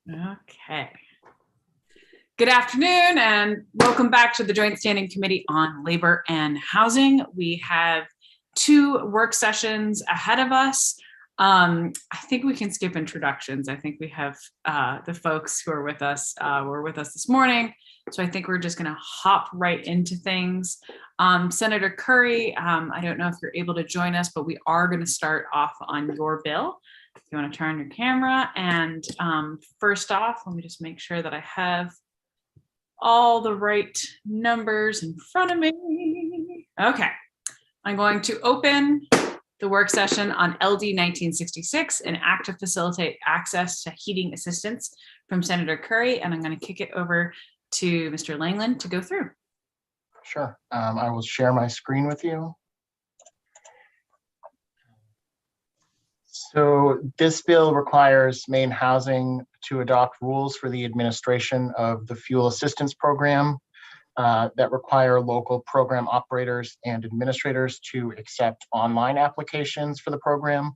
Okay. Good afternoon and welcome back to the Joint Standing Committee on Labor and Housing. We have 2 work sessions ahead of us. I think we can skip introductions. I think we have the folks who are with us this morning. So I think we're just going to hop right into things. Senator Curry, I don't know if you're able to join us, but we are going to start off on your bill. If you want to turn your camera, and first off, let me just make sure that I have all the right numbers in front of me. Okay, I'm going to open the work session on LD 1966, an act to facilitate access to heating assistance from Senator Curry, and I'm going to kick it over to Mr. Langland to go through. Sure, I will share my screen with you. So this bill requires Maine Housing to adopt rules for the administration of the fuel assistance program that require local program operators and administrators to accept online applications for the program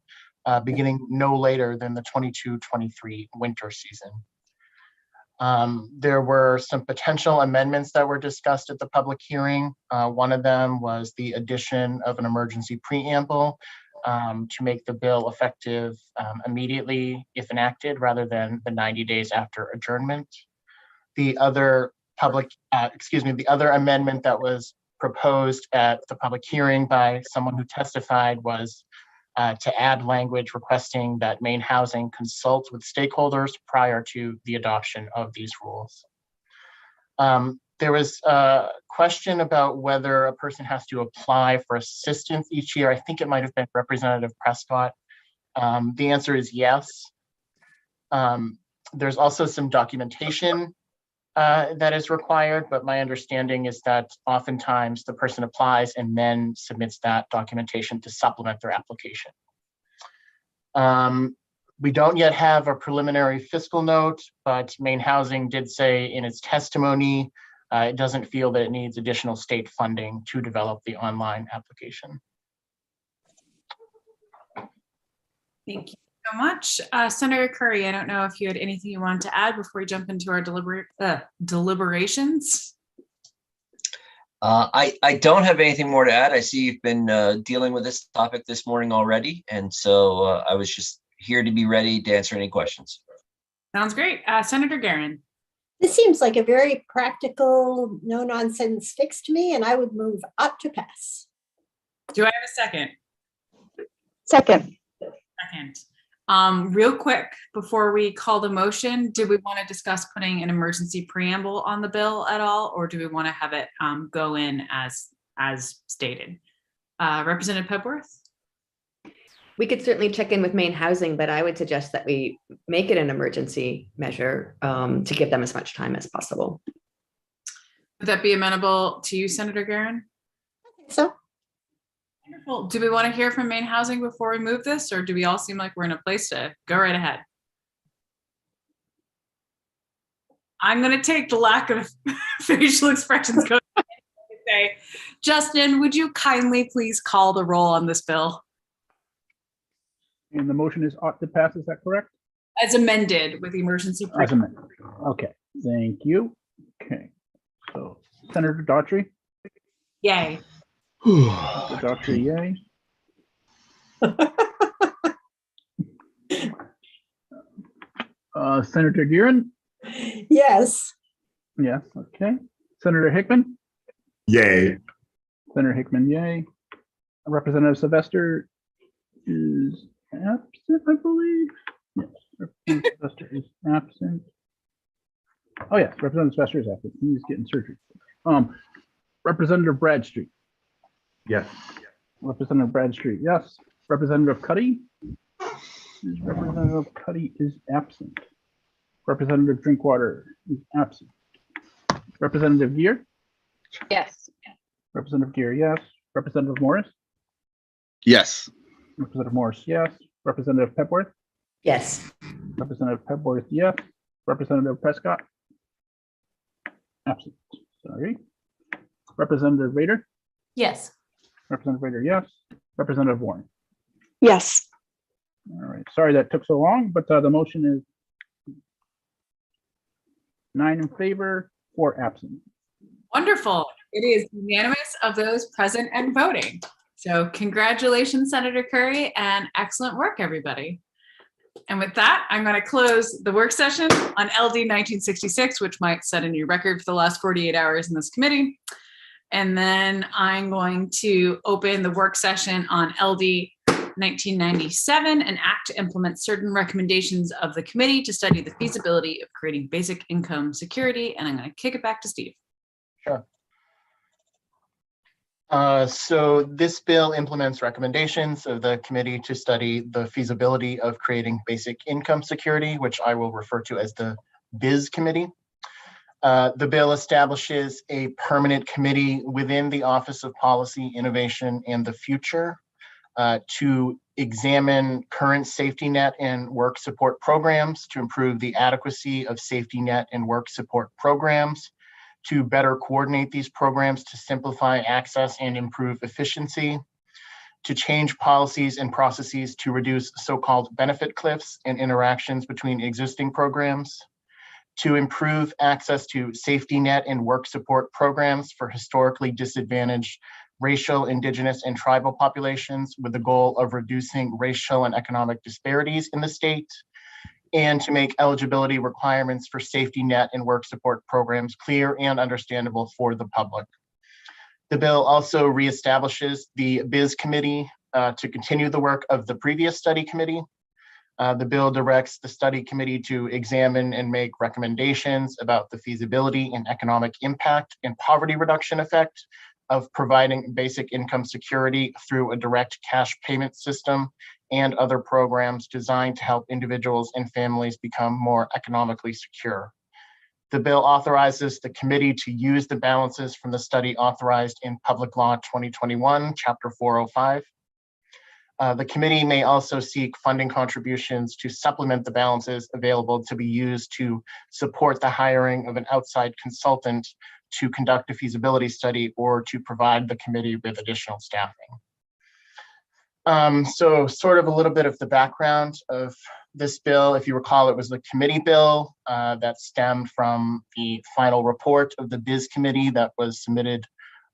beginning no later than the 22-23 winter season. There were some potential amendments that were discussed at the public hearing. One of them was the addition of an emergency preamble to make the bill effective immediately if enacted rather than the 90 days after adjournment. The other the other amendment that was proposed at the public hearing by someone who testified was to add language requesting that Maine Housing consult with stakeholders prior to the adoption of these rules. There was a question about whether a person has to apply for assistance each year. I think it might have been Representative Prescott. The answer is yes. There's also some documentation that is required, but my understanding is that oftentimes the person applies and then submits that documentation to supplement their application. We don't yet have a preliminary fiscal note, but Maine Housing did say in its testimony it doesn't feel that it needs additional state funding to develop the online application. Thank you so much. Senator Curry, I don't know if you had anything you wanted to add before we jump into our deliberations. I don't have anything more to add. I see you've been dealing with this topic this morning already, and so I was just here to be ready to answer any questions. Sounds great. Senator Guerin. This seems like a very practical, no-nonsense fix to me, and I would move up to pass. Do I have a second? Second. Real quick, before we call the motion, did we want to discuss putting an emergency preamble on the bill at all, or do we want to have it go in as stated? Representative Pepworth? We could certainly check in with Maine Housing, but I would suggest that we make it an emergency measure to give them as much time as possible. Would that be amenable to you, Senator Guerin? I think so. Wonderful. Do we want to hear from Maine Housing before we move this, or do we all seem like we're in a place to go right ahead? I'm going to take the lack of facial expressions. Say, Justin, would you kindly please call the roll on this bill? And the motion is ought to pass, is that correct? As amended with the emergency preamble. As amended. Okay, thank you. Okay, so Senator Daughtry? Yay. Senator Daughtry, yay. Senator Guerin? Yes. Yes, okay. Senator Hickman? Yay. Senator Hickman, yay. Representative Sylvester is absent, I believe. Yes, Representative Sylvester is absent. Oh yeah, Representative Sylvester is absent. He's getting surgery. Representative Bradstreet. Yes. Representative Bradstreet, yes. Representative Cuddy? Representative Cuddy is absent. Representative Drinkwater is absent. Representative Gear? Yes. Representative Gear, yes. Representative Morris? Yes. Representative Morris, yes. Representative Pepworth? Yes. Representative Pepworth, yes. Representative Prescott? Absent. Sorry. Representative Rader? Yes. Representative Rader, yes. Representative Warren? Yes. All right. Sorry that took so long, but the motion is 9 in favor, 4 absent. Wonderful. It is unanimous of those present and voting. So congratulations, Senator Curry, and excellent work, everybody. And with that, I'm going to close the work session on LD 1966, which might set a new record for the last 48 hours in this committee. And then I'm going to open the work session on LD 1997, an act to implement certain recommendations of the committee to study the feasibility of creating basic income security. And I'm going to kick it back to Steve. Sure. So this bill implements recommendations of the committee to study the feasibility of creating basic income security, which I will refer to as the BIZ committee. The bill establishes a permanent committee within the Office of Policy, Innovation, and the Future to examine current safety net and work support programs to improve the adequacy of safety net and work support programs, to better coordinate these programs to simplify access and improve efficiency, to change policies and processes to reduce so-called benefit cliffs and interactions between existing programs, to improve access to safety net and work support programs for historically disadvantaged racial, indigenous, and tribal populations with the goal of reducing racial and economic disparities in the state, and to make eligibility requirements for safety net and work support programs clear and understandable for the public. The bill also reestablishes the BIZ committee to continue the work of the previous study committee. The bill directs the study committee to examine and make recommendations about the feasibility and economic impact and poverty reduction effect of providing basic income security through a direct cash payment system and other programs designed to help individuals and families become more economically secure. The bill authorizes the committee to use the balances from the study authorized in Public Law 2021, Chapter 405. The committee may also seek funding contributions to supplement the balances available to be used to support the hiring of an outside consultant to conduct a feasibility study or to provide the committee with additional staffing. So sort of a little bit of the background of this bill. If you recall, it was the committee bill that stemmed from the final report of the BIZ committee that was submitted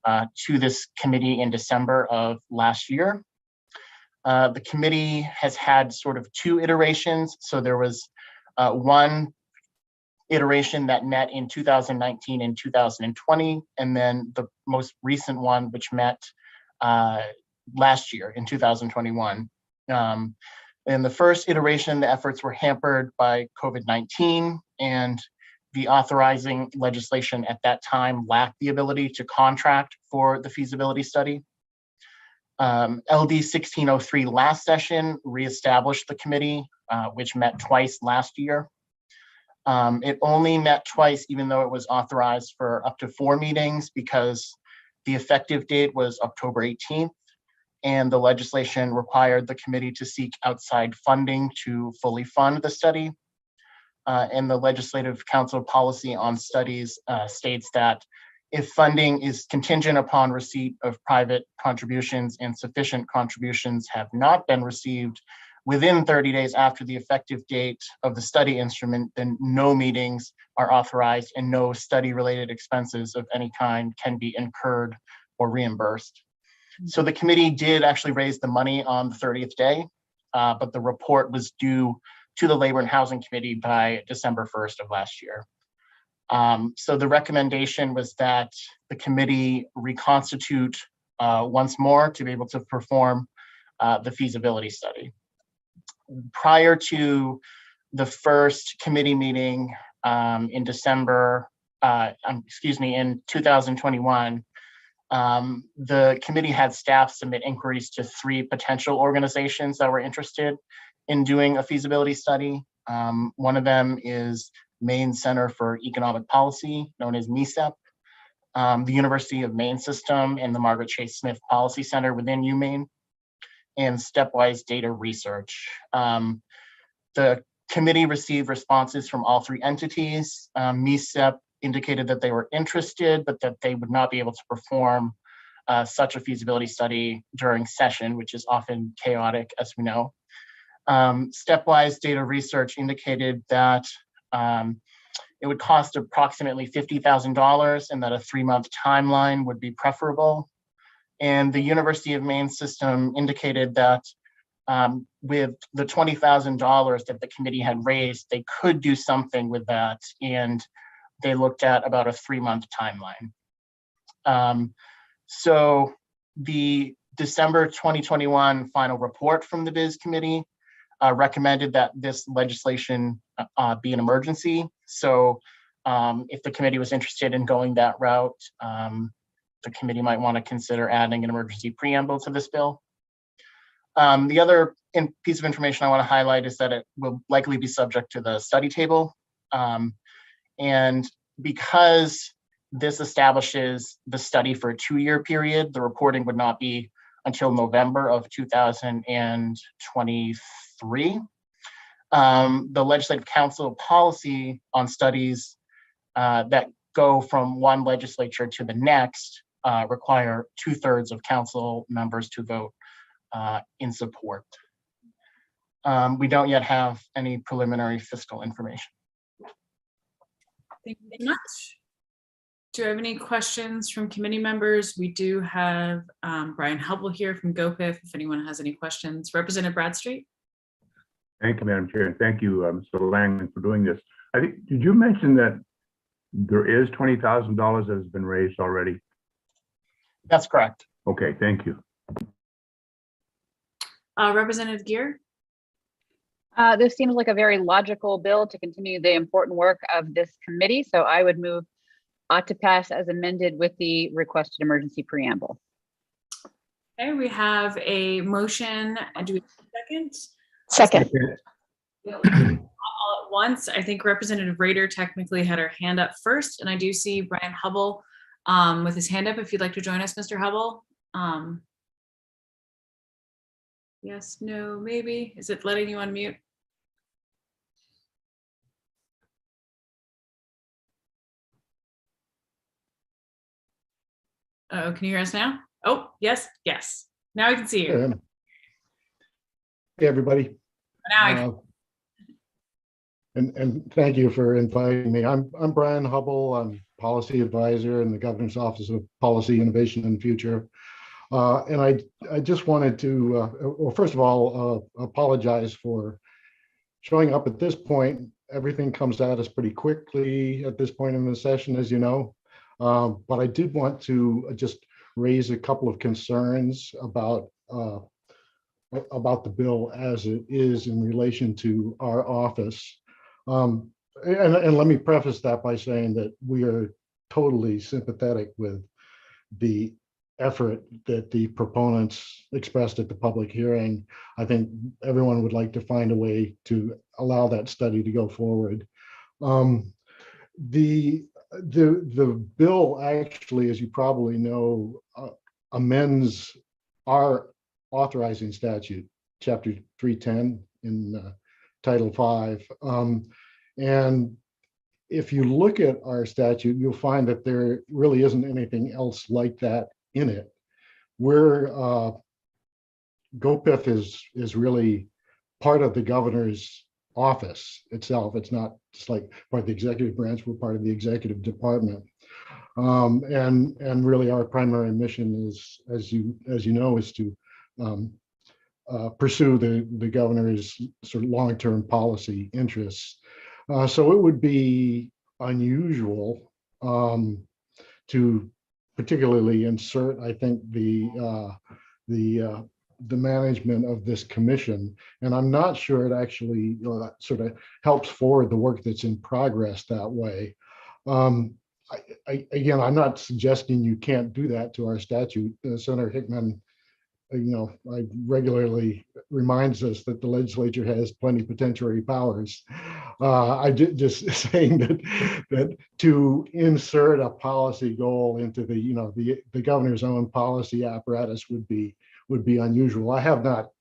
to this committee in December of last year. The committee has had sort of 2 iterations. So there was one iteration that met in 2019 and 2020, and then the most recent one, which met last year in 2021. In the first iteration, the efforts were hampered by COVID-19, and the authorizing legislation at that time lacked the ability to contract for the feasibility study. LD 1603 last session reestablished the committee, which met twice last year. It only met twice, even though it was authorized for up to 4 meetings, because the effective date was October 18th, and the legislation required the committee to seek outside funding to fully fund the study. And the Legislative Council policy on studies states that if funding is contingent upon receipt of private contributions and sufficient contributions have not been received within 30 days after the effective date of the study instrument, then no meetings are authorized and no study-related expenses of any kind can be incurred or reimbursed. So the committee did actually raise the money on the 30th day, but the report was due to the Labor and Housing Committee by December 1st of last year. So the recommendation was that the committee reconstitute once more to be able to perform the feasibility study. Prior to the first committee meeting in December, in 2021, the committee had staff submit inquiries to 3 potential organizations that were interested in doing a feasibility study. One of them is Maine Center for Economic Policy, known as MECEP, the University of Maine System, and the Margaret Chase Smith Policy Center within UMaine, and Stepwise Data Research. The committee received responses from all 3 entities. MECEP indicated that they were interested, but that they would not be able to perform such a feasibility study during session, which is often chaotic, as we know. Stepwise Data Research indicated that it would cost approximately $50,000 and that a 3-month timeline would be preferable. And the University of Maine system indicated that with the $20,000 that the committee had raised, they could do something with that. And they looked at about a 3-month timeline. So the December 2021 final report from the Biz Committee recommended that this legislation be an emergency. So if the committee was interested in going that route, the committee might want to consider adding an emergency preamble to this bill. The other piece of information I want to highlight is that it will likely be subject to the study table. And because this establishes the study for a 2-year period, the reporting would not be until November of 2023. The Legislative Council policy on studies that go from one legislature to the next require 2/3 of council members to vote in support. We don't yet have any preliminary fiscal information. Thank you very much. Do I have any questions from committee members? We do have Brian Hubble here from GoPIF if anyone has any questions. Representative Bradstreet? Thank you, Madam Chair, and thank you, Mr. Langland, for doing this. I think, did you mention that there is $20,000 that has been raised already? That's correct. Okay, thank you. Representative Gear? This seems like a very logical bill to continue the important work of this committee. So I would move ought to pass as amended with the requested emergency preamble. Okay, we have a motion. Do we have a second? Second. All at once. I think Representative Rader technically had her hand up first, and I do see Brian Hubble with his hand up. If you'd like to join us, Mr. Hubble. Yes, no, maybe. Is it letting you unmute? Oh, can you hear us now? Oh, yes, yes. Now I can see you. Hey, everybody. Now I can. And thank you for inviting me. I'm Brian Hubble. I'm policy advisor in the Governor's Office of Policy Innovation and Future. And I just wanted to, well, first of all, apologize for showing up at this point. Everything comes at us pretty quickly at this point in the session, as you know. But I did want to just raise a couple of concerns about the bill as it is in relation to our office. And let me preface that by saying that we are totally sympathetic with the effort that the proponents expressed at the public hearing. I think everyone would like to find a way to allow that study to go forward. The bill actually, as you probably know, amends our authorizing statute, Chapter 310 in Title 5. And if you look at our statute, you'll find that there really isn't anything else like that in it. Where GoPIF is really part of the governor's office itself. It's not just like part of the executive branch, we're part of the executive department. And really our primary mission is, as you know, is to pursue the governor's sort of long-term policy interests. So it would be unusual to particularly insert, I think, the management of this commission. And I'm not sure it actually sort of helps forward the work that's in progress that way. Again, I'm not suggesting you can't do that to our statute. Senator Hickman, regularly reminds us that the legislature has plenipotentiary powers. I just saying that to insert a policy goal into the governor's own policy apparatus would be unusual. I have not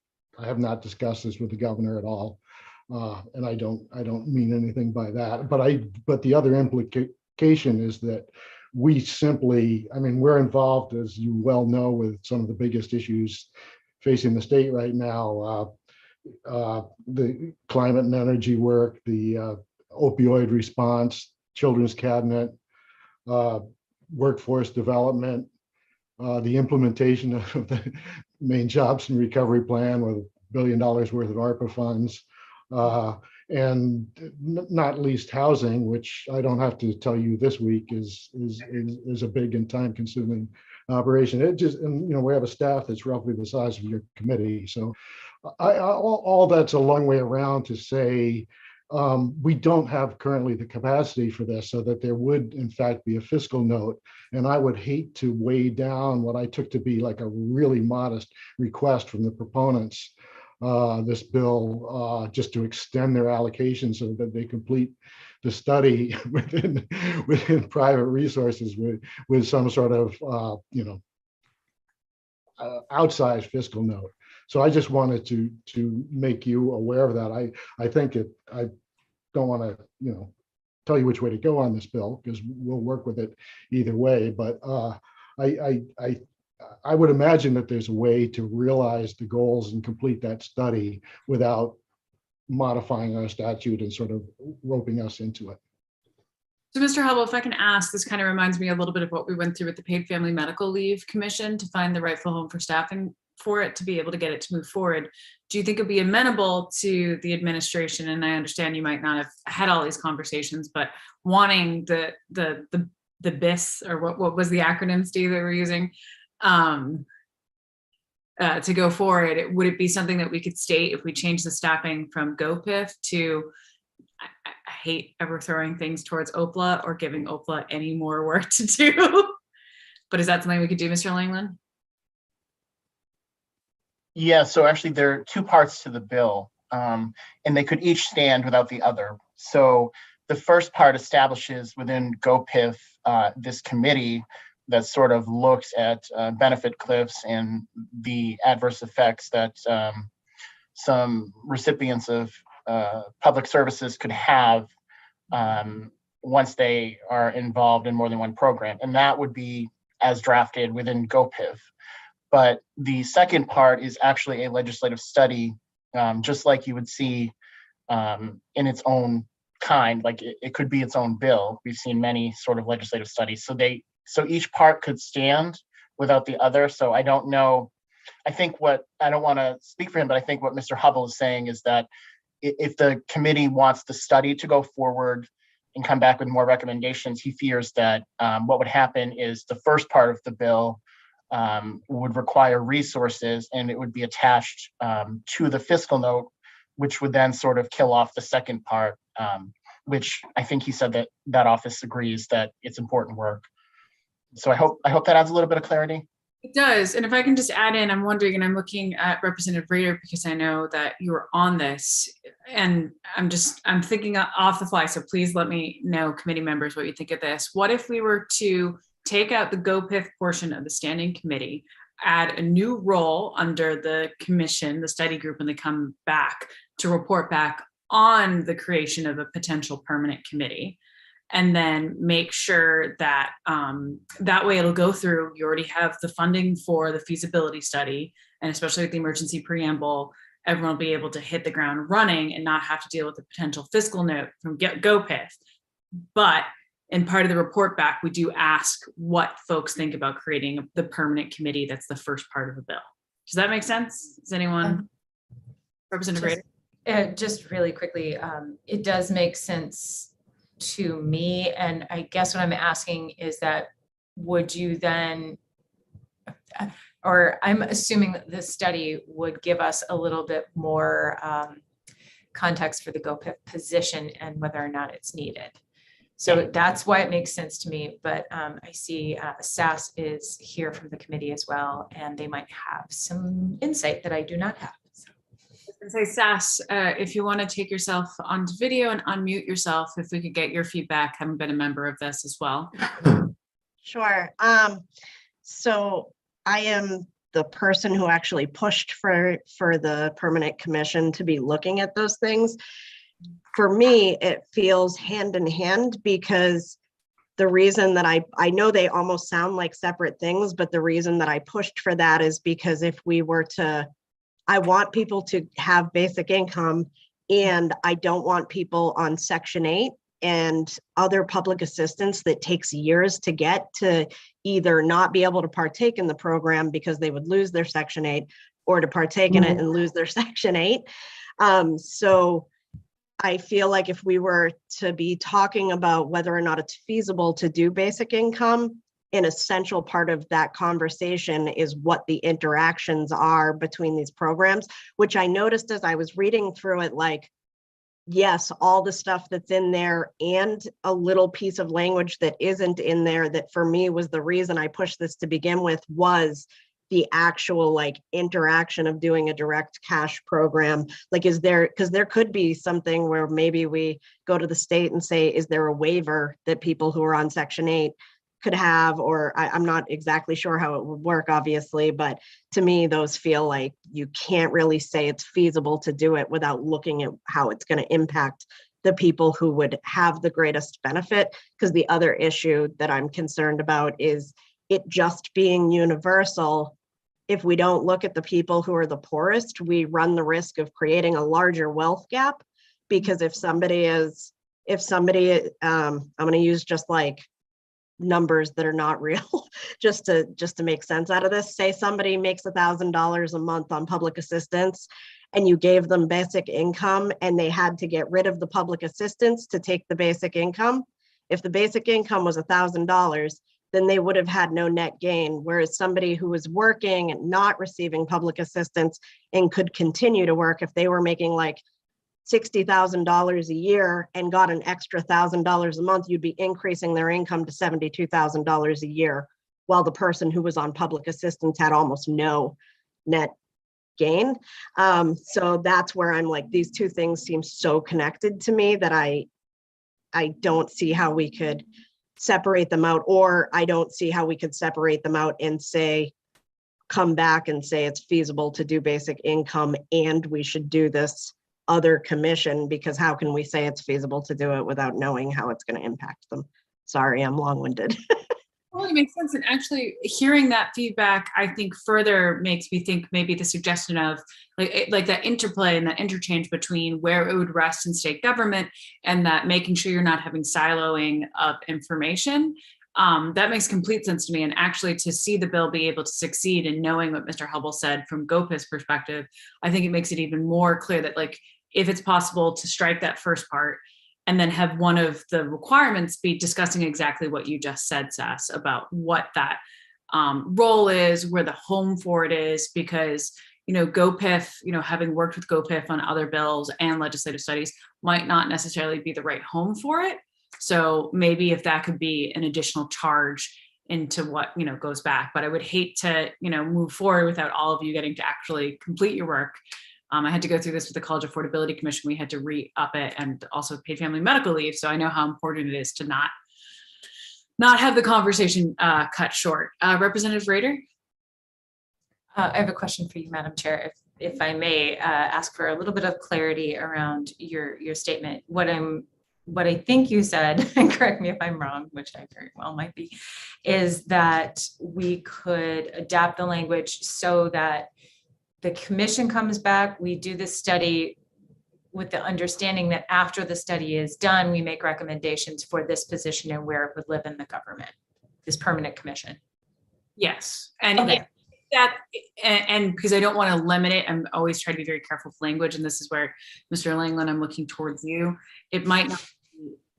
discussed this with the governor at all, and I don't mean anything by that. But the other implication is that we simply, we're involved, as you well know, with some of the biggest issues facing the state right now, the climate and energy work, the opioid response, children's cabinet, workforce development, the implementation of the main jobs and recovery plan with $1 billion worth of ARPA funds, and not least housing, which I don't have to tell you this week is a big and time-consuming operation. It just, and we have a staff that's roughly the size of your committee. So all that's a long way around to say we don't have currently the capacity for this, so that there would in fact be a fiscal note. And I would hate to weigh down what I took to be like a really modest request from the proponents, this bill, just to extend their allocation so that they complete the study within private resources with some sort of outsized fiscal note. So I just wanted to make you aware of that. I think I don't want to tell you which way to go on this bill, because we'll work with it either way. But I would imagine that there's a way to realize the goals and complete that study without modifying our statute and sort of roping us into it. So Mr. Hubble, if I can ask, this kind of reminds me a little bit of what we went through with the Paid Family Medical Leave Commission to find the rightful home for staffing for it to be able to get it to move forward. Do you think it'd be amenable to the administration? And I understand you might not have had all these conversations, but wanting the BIS, or what was the acronym, Steve, that we're using, to go forward, would it be something that we could state if we change the staffing from GoPIF to, I hate ever throwing things towards OPLA or giving OPLA any more work to do, but is that something we could do, Mr. Langland? Yeah, so actually there are two parts to the bill, and they could each stand without the other. So the first part establishes within GoPIF this committee that sort of looks at benefit cliffs and the adverse effects that some recipients of public services could have once they are involved in more than one program. And that would be as drafted within GoPIF. But the second part is actually a legislative study, just like you would see in its own kind, like it could be its own bill. We've seen many sort of legislative studies. So each part could stand without the other. So I don't know. I don't want to speak for him, but I think what Mr. Hubble is saying is that if the committee wants the study to go forward and come back with more recommendations, he fears that what would happen is the first part of the bill would require resources, and it would be attached to the fiscal note, which would then sort of kill off the second part, which I think he said that office agrees that it's important work. So I hope that adds a little bit of clarity. It does. And if I can just add in, I'm wondering, and I'm looking at Representative Rader because I know that you were on this, and I'm thinking off the fly. So please let me know, committee members, what you think of this. What if we were to take out the GoPIF portion of the standing committee, add a new role under the commission, the study group, when they come back to report back on the creation of a potential permanent committee, and then make sure that that way it'll go through. You already have the funding for the feasibility study, and especially with the emergency preamble, everyone will be able to hit the ground running and not have to deal with the potential fiscal note from GoPIF. But in part of the report back, we do ask what folks think about creating the permanent committee. That's the first part of the bill. Does that make sense? Does anyone, Representative Rader? Just really quickly, it does make sense to me. And I guess what I'm asking is that, would you then, or I'm assuming that this study would give us a little bit more context for the GoPIF position and whether or not it's needed. So that's why it makes sense to me. But I see SAS is here from the committee as well, and they might have some insight that I do not have. So. I was gonna say, SAS, if you want to take yourself onto video and unmute yourself, if we could get your feedback, having been a member of this as well. Sure. So I am the person who actually pushed for the permanent commission to be looking at those things. For me, it feels hand in hand, because the reason that I know they almost sound like separate things, but the reason that I pushed for that is because if we were to, I want people to have basic income, and I don't want people on Section 8 and other public assistance that takes years to get, to either not be able to partake in the program because they would lose their Section 8, or to partake in it and lose their Section 8. So I feel like if we were to be talking about whether or not it's feasible to do basic income, an essential part of that conversation is what the interactions are between these programs, which I noticed as I was reading through it, like, yes, all the stuff that's in there and a little piece of language that isn't in there that for me was the reason I pushed this to begin with, was the actual like interaction of doing a direct cash program. Like, is there, because there could be something where maybe we go to the state and say, is there a waiver that people who are on Section 8 could have, or I'm not exactly sure how it would work, obviously, but to me, those feel like you can't really say it's feasible to do it without looking at how it's going to impact the people who would have the greatest benefit. Because the other issue that I'm concerned about is it just being universal. If we don't look at the people who are the poorest, we run the risk of creating a larger wealth gap. Because if somebody, I'm going to use just like numbers that are not real, just to make sense out of this. Say somebody makes $1,000 a month on public assistance, and you gave them basic income, and they had to get rid of the public assistance to take the basic income. If the basic income was $1,000, then they would have had no net gain. Whereas somebody who was working and not receiving public assistance and could continue to work, if they were making like $60,000 a year and got an extra $1,000 a month, you'd be increasing their income to $72,000 a year, while the person who was on public assistance had almost no net gain. So that's where I'm like, these two things seem so connected to me that I don't see how we could separate them out, or I don't see how we could separate them out and say, come back and say it's feasible to do basic income and we should do this other commission, because how can we say it's feasible to do it without knowing how it's going to impact them? Sorry, I'm long-winded. Totally makes sense. And actually hearing that feedback, I think further makes me think maybe the suggestion of like that interplay and that interchange between where it would rest in state government and that making sure you're not having siloing of information. That makes complete sense to me. And actually to see the bill be able to succeed in knowing what Mr. Hubble said from GOPIS perspective, I think it makes it even more clear that like, if it's possible to strike that first part and then have one of the requirements be discussing exactly what you just said, Sass, about what that role is, where the home for it is, because, you know, GOPIF, you know, having worked with GOPIF on other bills and legislative studies might not necessarily be the right home for it. So maybe if that could be an additional charge into what, you know, goes back, but I would hate to, you know, move forward without all of you getting to actually complete your work. I had to go through this with the College Affordability Commission. We had to re-up it, and also paid family medical leave. So I know how important it is to not have the conversation cut short. Representative Rader? I have a question for you, Madam Chair, if I may ask for a little bit of clarity around your statement. What I think you said, and correct me if I'm wrong, which I very well might be, is that we could adapt the language so that the commission comes back, we do this study with the understanding that after the study is done, we make recommendations for this position and where it would live in the government, this permanent commission. Yes. And Okay. and because I don't want to limit it, I'm always trying to be very careful with language. And this is where, Mr. Langland, I'm looking towards you. It might not,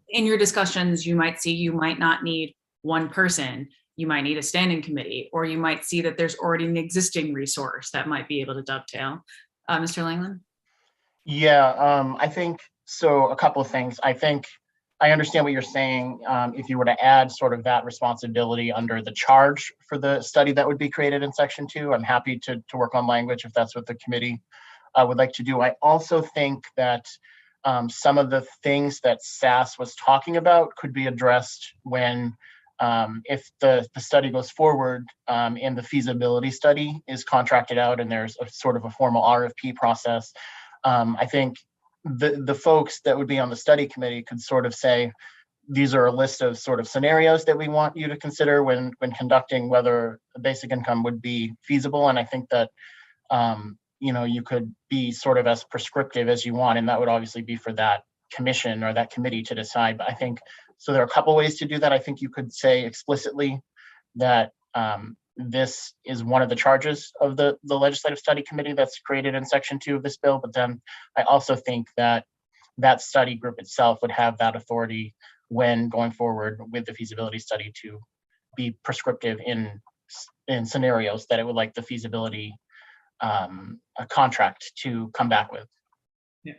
in your discussions, you might see you might not need one person. You might need a standing committee, or you might see that there's already an existing resource that might be able to dovetail. Mr. Langland? Yeah, I think so. A couple of things. I think I understand what you're saying. If you were to add sort of that responsibility under the charge for the study that would be created in Section 2, I'm happy to work on language if that's what the committee would like to do. I also think that some of the things that Sass was talking about could be addressed when if the study goes forward and the feasibility study is contracted out and there's a sort of a formal RFP process. I think the folks that would be on the study committee could sort of say, these are a list of sort of scenarios that we want you to consider when conducting whether a basic income would be feasible. And I think that, you know, you could be sort of as prescriptive as you want, and that would obviously be for that commission or that committee to decide. But I think, so there are a couple ways to do that. I think you could say explicitly that this is one of the charges of the legislative study committee that's created in section 2 of this bill. But then I also think that that study group itself would have that authority when going forward with the feasibility study to be prescriptive in scenarios that it would like the feasibility a contract to come back with. Yeah,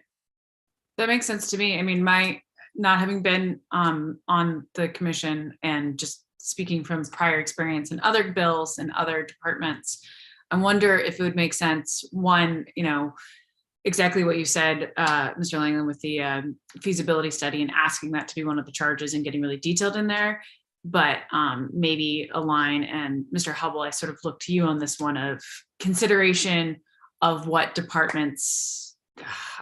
that makes sense to me. I mean, my not having been on the commission and just speaking from prior experience in other bills and other departments, I wonder if it would make sense, one, you know, exactly what you said, Mr. Langland, with the feasibility study and asking that to be one of the charges and getting really detailed in there. But maybe align, and Mr. Hubble, I sort of look to you on this one of consideration of what departments.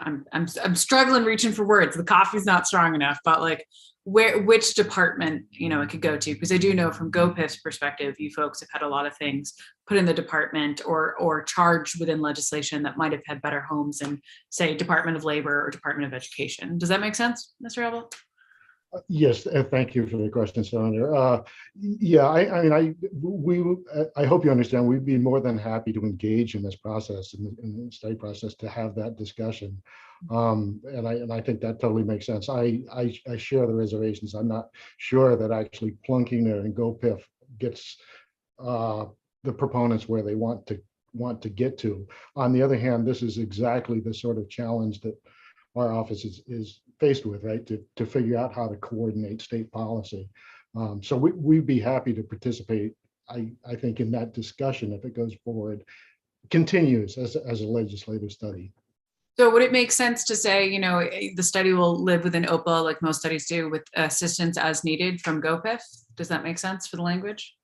I'm struggling reaching for words. The coffee's not strong enough, but like which department, you know, it could go to, because I do know from GoPIF's perspective, you folks have had a lot of things put in the department or charged within legislation that might have had better homes in, say, Department of Labor or Department of Education. Does that make sense, Mr. Hubble? Yes, thank you for the question, Senator. Yeah, I hope you understand, we'd be more than happy to engage in this process, in the study process, to have that discussion. And I think that totally makes sense. I share the reservations. I'm not sure that actually plunking it in GoPIF gets the proponents where they want to get to. On the other hand, this is exactly the sort of challenge that our office is faced with, right? To figure out how to coordinate state policy. So we'd be happy to participate, I think, in that discussion if it goes forward, continues as a legislative study. So would it make sense to say, you know, the study will live within OPA like most studies do, with assistance as needed from GoPIF? Does that make sense for the language?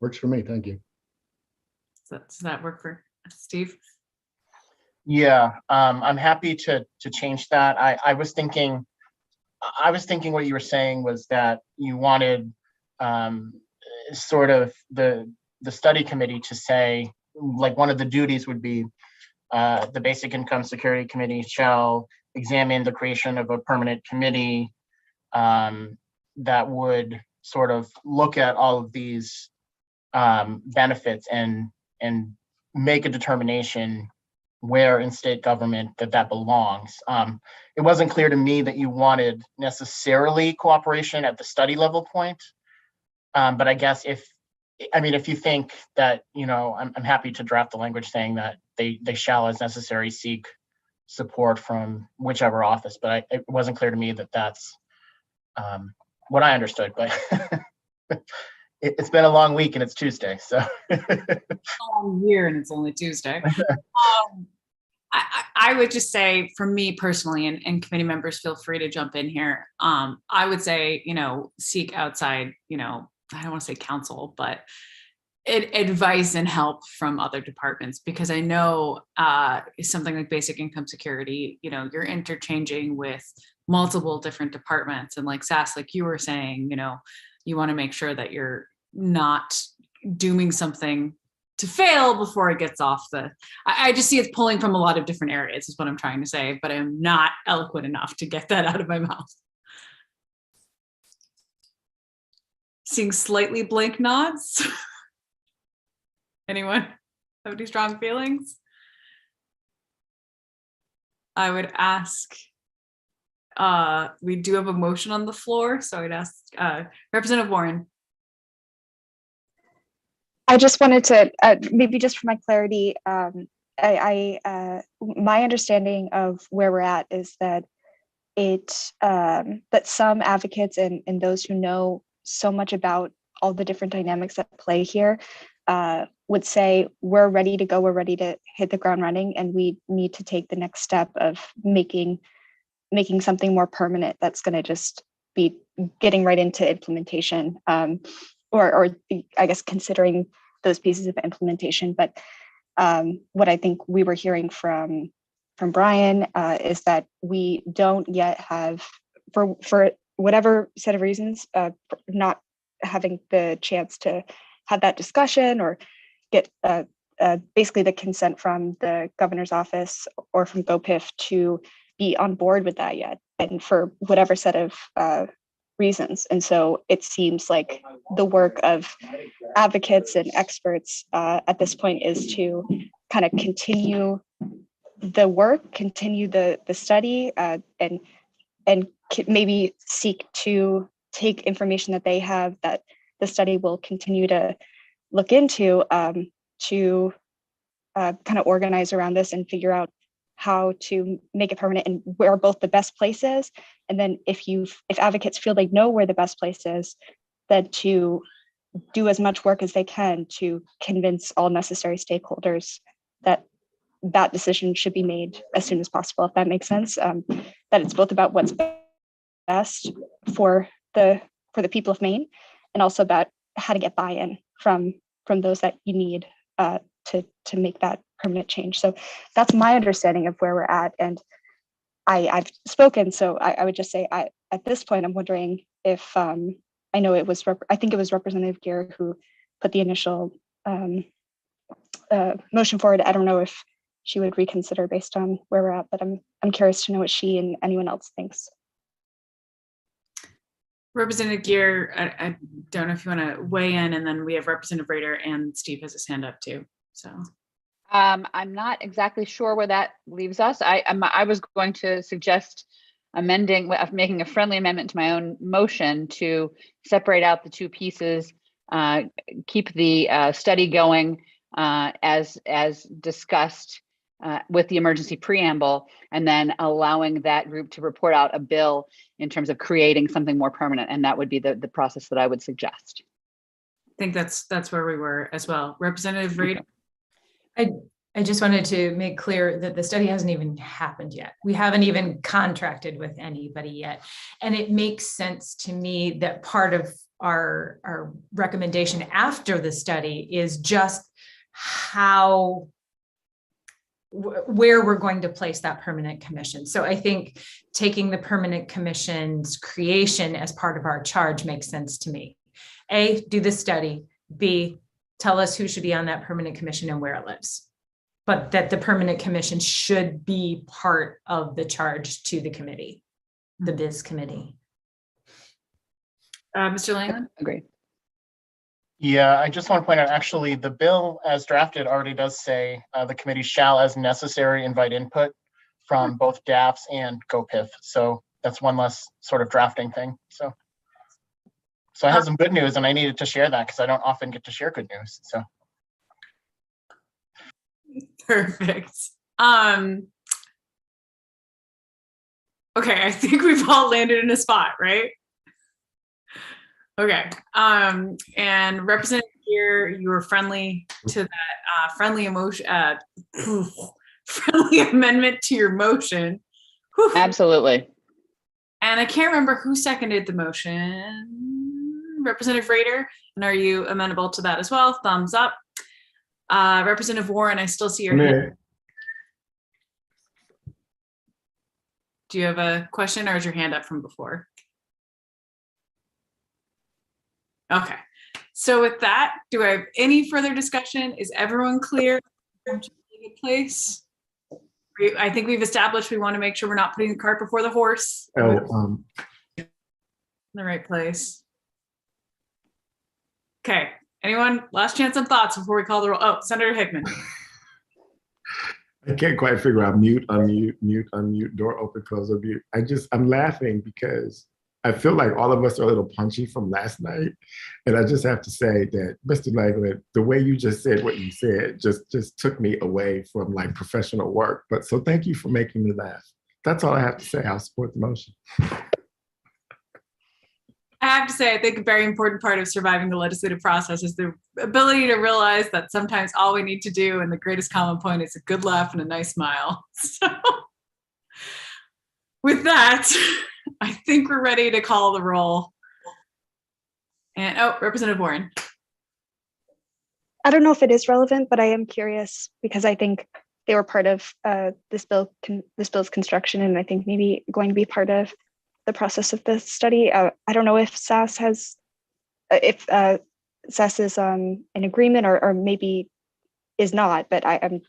Works for me, thank you. Does that work for Steve? Yeah, I'm happy to change that. I was thinking what you were saying was that you wanted sort of the study committee to say, like, one of the duties would be the Basic Income Security Committee shall examine the creation of a permanent committee that would sort of look at all of these benefits and make a determination where in state government that belongs. It wasn't clear to me that you wanted necessarily cooperation at the study level point. But I guess if you think that, you know, I'm happy to draft the language saying that they shall as necessary seek support from whichever office, but it wasn't clear to me that that's what I understood, but it's been a long week and it's Tuesday, so. A long year and it's only Tuesday. I would just say, for me personally, and committee members feel free to jump in here, I would say, you know, seek outside, you know, I don't want to say counsel, but advice and help from other departments, because I know something like basic income security, you know, you're interchanging with multiple different departments, and like Sass, like you were saying, you know, you want to make sure that you're not doing something to fail before it gets off the, I just see it's pulling from a lot of different areas is what I'm trying to say, but I'm not eloquent enough to get that out of my mouth. Seeing slightly blank nods. Anyone have any strong feelings? I would ask, we do have a motion on the floor, so I'd ask Representative Warren. I just wanted to, maybe just for my clarity, my understanding of where we're at is that that some advocates and those who know so much about all the different dynamics at play here would say, we're ready to go, we're ready to hit the ground running, and we need to take the next step of making something more permanent that's going to just be getting right into implementation. Or I guess considering those pieces of implementation. But what I think we were hearing from Brian is that we don't yet have, for whatever set of reasons, not having the chance to have that discussion or get basically the consent from the governor's office or from GoPIF to be on board with that yet, and for whatever set of reasons. And so it seems like the work of advocates and experts at this point is to kind of continue the work, continue the study, and maybe seek to take information that they have that the study will continue to look into, to kind of organize around this and figure out how to make it permanent and where both the best place is. And then if advocates feel they know where the best place is, then to do as much work as they can to convince all necessary stakeholders that that decision should be made as soon as possible, if that makes sense. That it's both about what's best for the people of Maine, and also about how to get buy-in from those that you need to make that permanent change. So that's my understanding of where we're at. And I've spoken, so I would just say at this point, I'm wondering if, I know it was, I think it was Representative Gear who put the initial motion forward. I don't know if she would reconsider based on where we're at, but I'm curious to know what she and anyone else thinks. Representative Gear, I don't know if you want to weigh in, and then we have Representative Rader and Steve has his hand up too. So I'm not exactly sure where that leaves us. I was going to suggest making a friendly amendment to my own motion to separate out the two pieces, keep the study going as discussed with the emergency preamble, and then allowing that group to report out a bill in terms of creating something more permanent. And that would be the process that I would suggest. I think that's where we were as well. Representative Rader. I just wanted to make clear that the study hasn't even happened yet. We haven't even contracted with anybody yet. And it makes sense to me that part of our recommendation after the study is just where we're going to place that permanent commission. So I think taking the permanent commission's creation as part of our charge makes sense to me. A, do the study. B, tell us who should be on that permanent commission and where it lives. But that the permanent commission should be part of the charge to the committee, the biz committee. Mr. Langland? Agree. Yeah, I just want to point out, actually, the bill as drafted already does say the committee shall, as necessary, invite input from both DAFs and GoPIF. So that's one less sort of drafting thing. So I have some good news, and I needed to share that because I don't often get to share good news. So perfect. Okay, I think we've all landed in a spot, right? Okay. And Representative Gear, you were friendly to that friendly emotion, friendly amendment to your motion. Whew. Absolutely. And I can't remember who seconded the motion. Representative Rader, and are you amenable to that as well? Thumbs up. Representative Warren, I still see your hand. Do you have a question, or is your hand up from before? Okay. So with that, do I have any further discussion? Is everyone clear? Place? I think we've established we want to make sure we're not putting the cart before the horse. In the right place. Okay. Anyone? Last chance on thoughts before we call the roll. Oh, Senator Hickman. I can't quite figure out mute, unmute, door open, close, or mute. I'm laughing because I feel like all of us are a little punchy from last night. And I just have to say that, Mr. Langland, the way you just said what you said just took me away from like professional work. But so thank you for making me laugh. That's all I have to say. I'll support the motion. I have to say, I think a very important part of surviving the legislative process is the ability to realize that sometimes all we need to do, and the greatest common point, is a good laugh and a nice smile. So with that, I think we're ready to call the roll. And Representative Warren. I don't know if it is relevant, but I am curious because I think they were part of this bill's construction, and I think maybe going to be part of the process of the study. I don't know if SAS has, if SAS is in agreement, or maybe is not, but I'm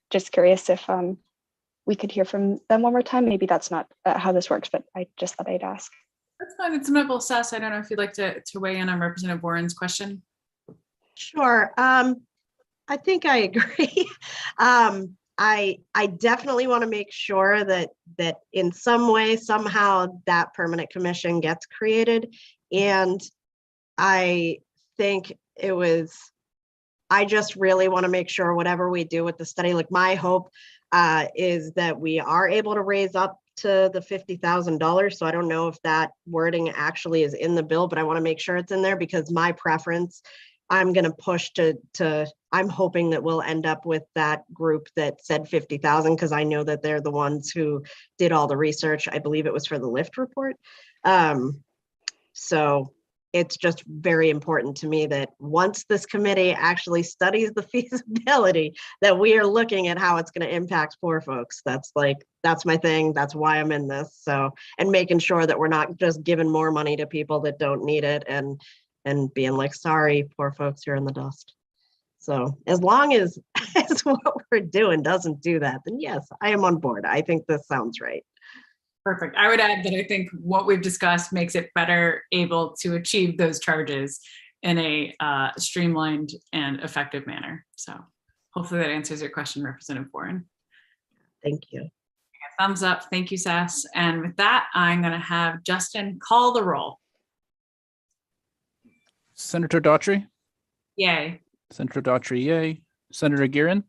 just curious if we could hear from them one more time. Maybe that's not how this works, but I just thought I'd ask. That's fine. It's amenable. Sess, I don't know if you'd like to weigh in on Representative Warren's question. Sure. I think I agree. I definitely want to make sure that in some way, somehow that permanent commission gets created. And I think I just really want to make sure whatever we do with the study, like my hope is that we are able to raise up to the $50,000. So I don't know if that wording actually is in the bill, but I want to make sure it's in there because my preference, I'm going to push to I'm hoping that we'll end up with that group that said 50,000 because I know that they're the ones who did all the research. I believe it was for the LIFT report. So it's just very important to me that once this committee actually studies the feasibility, that we are looking at how it's going to impact poor folks. That's my thing. That's why I'm in this. So, and making sure that we're not just giving more money to people that don't need it and being like, sorry, poor folks, you're in the dust. So as long as what we're doing doesn't do that, then yes, I am on board. I think this sounds right. Perfect. I would add that I think what we've discussed makes it better able to achieve those charges in a streamlined and effective manner. So hopefully that answers your question, Representative Warren. Thank you. Thumbs up. Thank you, Sass. And with that, I'm going to have Justin call the roll. Senator Daughtry. Yay. Senator Daughtry, yay. Senator Guerin.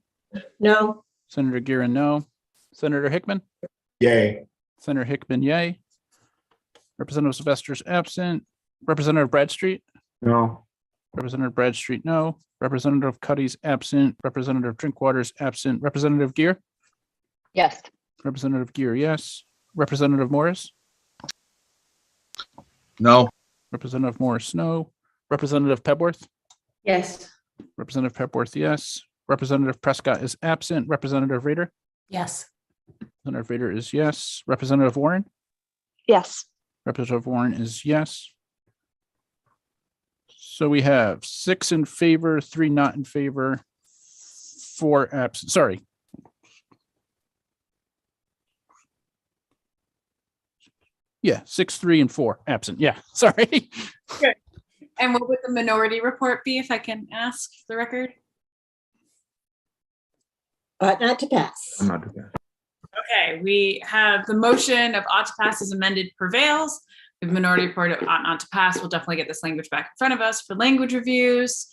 No. Senator Guerin, no. Senator Hickman. Yay. Senator Hickman, yay. Representative Sylvester's absent. Representative Bradstreet. No. Representative Bradstreet, no. Representative Cuddy's absent. Representative Drinkwater's absent. Representative Gear. Yes. Representative Gear, yes. Representative Morris. No. Representative Morris, no. Representative Pebworth. Yes. Representative Pepworth, yes. Representative Prescott is absent. Representative Rader. Yes. Representative Rader is yes. Representative Warren. Yes. Representative Warren is yes. So we have 6 in favor, 3 not in favor, 4 absent. Sorry. Yeah, 6, 3, and 4 absent. Yeah, sorry. Good. And what would the minority report be, if I can ask the record? But not to pass. I'm not doing that. Okay, we have the motion of ought to pass as amended prevails. The minority report of ought not to pass. We'll definitely get this language back in front of us for language reviews.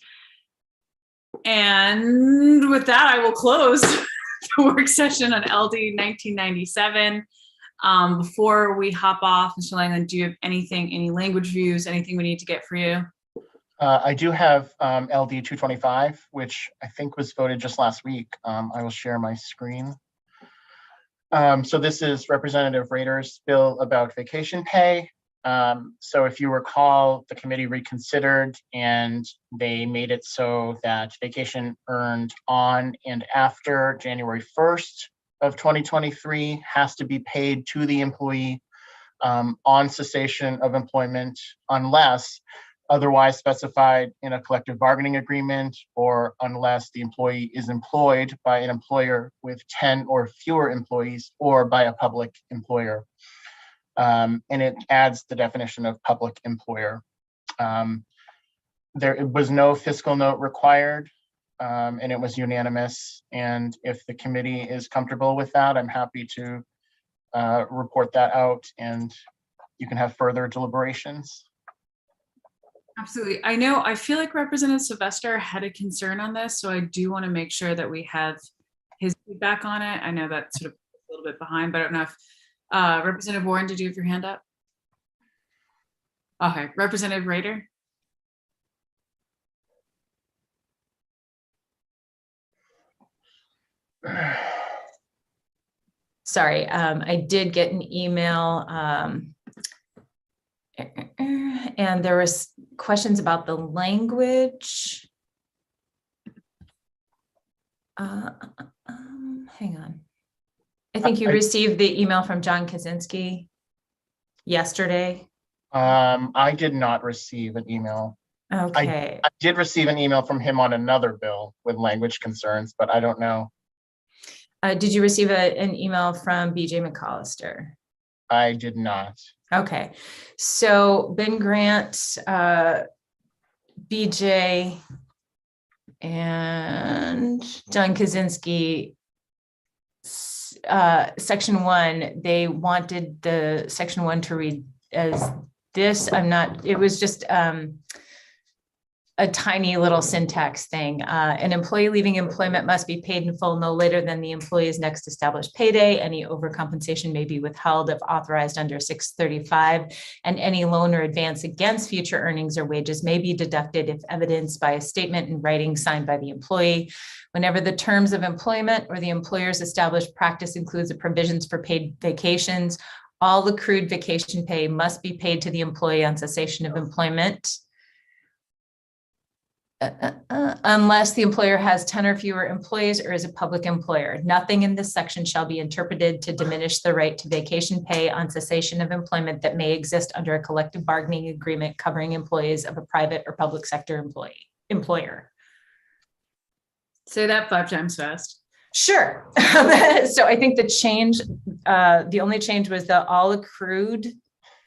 And with that, I will close the work session on LD 1997. Before we hop off, Mr. Langland, do you have any language views, anything we need to get for you? I do have LD 225, which I think was voted just last week. I will share my screen. So this is Representative Rader's bill about vacation pay. So if you recall, the committee reconsidered and they made it so that vacation earned on and after January 1st of 2023 has to be paid to the employee on cessation of employment unless otherwise specified in a collective bargaining agreement or unless the employee is employed by an employer with 10 or fewer employees or by a public employer. And it adds the definition of public employer. There was no fiscal note required, and it was unanimous. And if the committee is comfortable with that, I'm happy to report that out and you can have further deliberations. Absolutely. I feel like Representative Sylvester had a concern on this, so I do want to make sure that we have his feedback on it. I know that's sort of a little bit behind, but I don't know if Representative Warren, did you have your hand up? Okay, Representative Rader. Sorry, I did get an email and there was questions about the language. Hang on. I think you received the email from John Kaczynski yesterday. I did not receive an email. Okay. I did receive an email from him on another bill with language concerns, but I don't know. Did you receive an email from BJ McAllister? I did not. Okay, so Ben Grant, BJ, and John Kaczynski, section 1, they wanted the section 1 to read as this. It was just a tiny little syntax thing. An employee leaving employment must be paid in full no later than the employee's next established payday. Any overcompensation may be withheld if authorized under 635, and any loan or advance against future earnings or wages may be deducted if evidenced by a statement in writing signed by the employee. Whenever the terms of employment or the employer's established practice includes the provisions for paid vacations, all accrued vacation pay must be paid to the employee on cessation of employment. Unless the employer has 10 or fewer employees or is a public employer. Nothing in this section shall be interpreted to diminish the right to vacation pay on cessation of employment that may exist under a collective bargaining agreement covering employees of a private or public sector employer. Say that 5 times fast. Sure. So I think the only change was the all accrued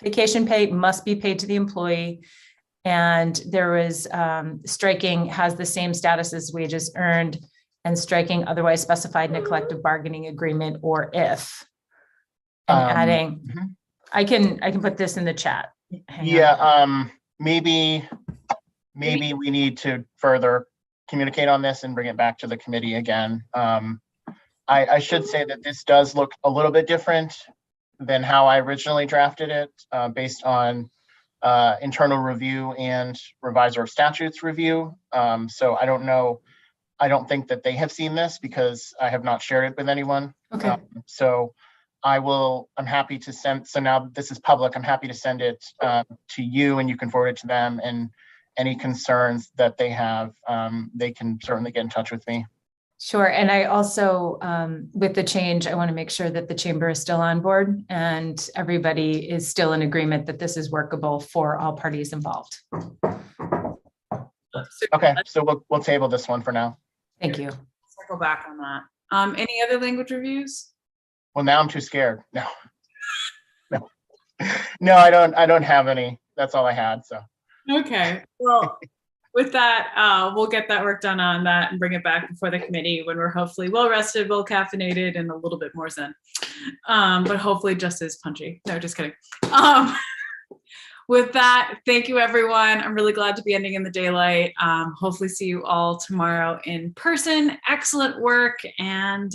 vacation pay must be paid to the employee. And there was striking has the same status as wages earned, and striking otherwise specified in a collective bargaining agreement or if. And adding, I can put this in the chat. Hang on. Maybe we need to further communicate on this and bring it back to the committee again. I should say that this does look a little bit different than how I originally drafted it, based on internal review and revisor of statutes review. So I don't know. I don't think that they have seen this because I have not shared it with anyone. Okay. So I'm happy to send, so now this is public, I'm happy to send it to you and you can forward it to them, and any concerns that they have, they can certainly get in touch with me. Sure. And I also, with the change, I want to make sure that the chamber is still on board and everybody is still in agreement that this is workable for all parties involved. Okay, so we'll table this one for now. Thank you. Circle back on that. Any other language reviews? Well, now I'm too scared. No, I don't have any. That's all I had, so. Okay, well, with that, we'll get that work done on that and bring it back before the committee when we're hopefully well rested, well caffeinated, and a little bit more zen. But hopefully just as punchy. No, just kidding. With that, thank you, everyone. I'm really glad to be ending in the daylight. Hopefully see you all tomorrow in person. Excellent work, and